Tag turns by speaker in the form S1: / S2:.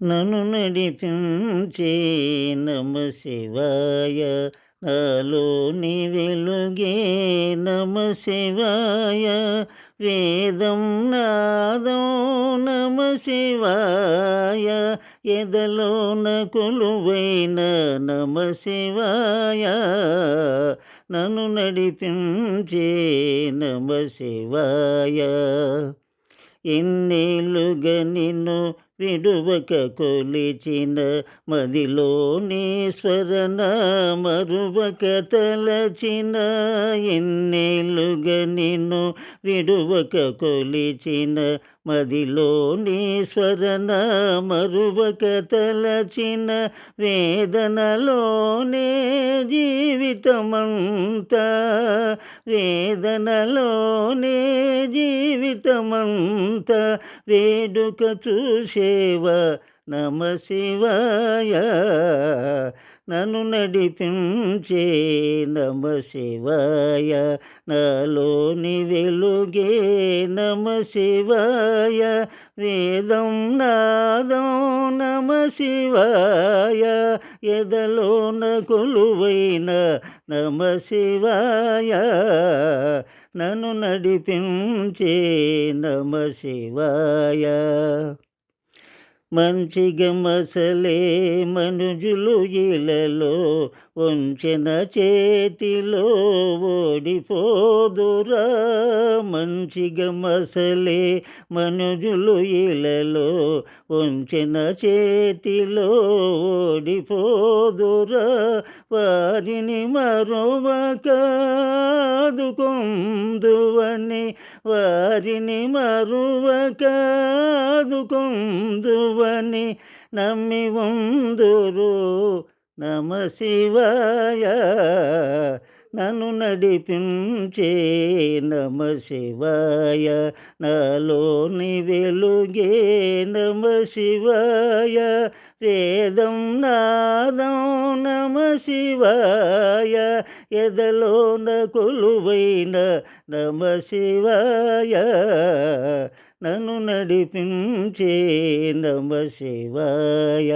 S1: నన్ను నడిపించే నమ శివాయ, నాలోని వెలుగే నమ శివాయ, వేదం నాదం నమ శివాయ, ఎదలోన కొలువైన నమ శివాయ, నన్ను నడిపించే నమ శివాయ. ఎన్నేళ్ళుగా నిన్ను విడువక కొలిచిన మదిలోనేశ్వరన మరువక తలచిన, ఎన్నేళ్ళుగా నిన్ను విడువక కొలిచిన మదిలోనేశ్వరన మరువక తలచిన, వేదనలోనే జీవితమంతా, వేదనలోనే జీవితమంతా, వేడుక చూసేవా నమ శివాయ, నన్ను నడిపించే నమ శివాయ, నాలోని వెలుగే నమ శివాయ, వేదం నాదం నమ శివాయ, ఎదలోన కొలువైన నమ శివాయ, నన్ను నడిపించే నమ శివాయ. మంచిగా మసలే మనుజులు ఇలలో వంచెన చేతిలో ఓడిపోదురా, మంచిగా మసలే మనుజులు ఇలలో వంచెన చేతిలో ఓడిపోదురా, వారిని మరొవక ఆదుకొందువని, వారిని మరువక ఆదుకొందువని నమ్మి ఉందురు నమ శివాయ, నన్ను నడిపించే నమ శివాయ, నాలోని వెలుగే నమ శివాయ, వేదం నాదం నమ శివాయ, ఎదలోన కొలువైన నమ శివాయ, నన్ను నడిపించే నమ శివాయ.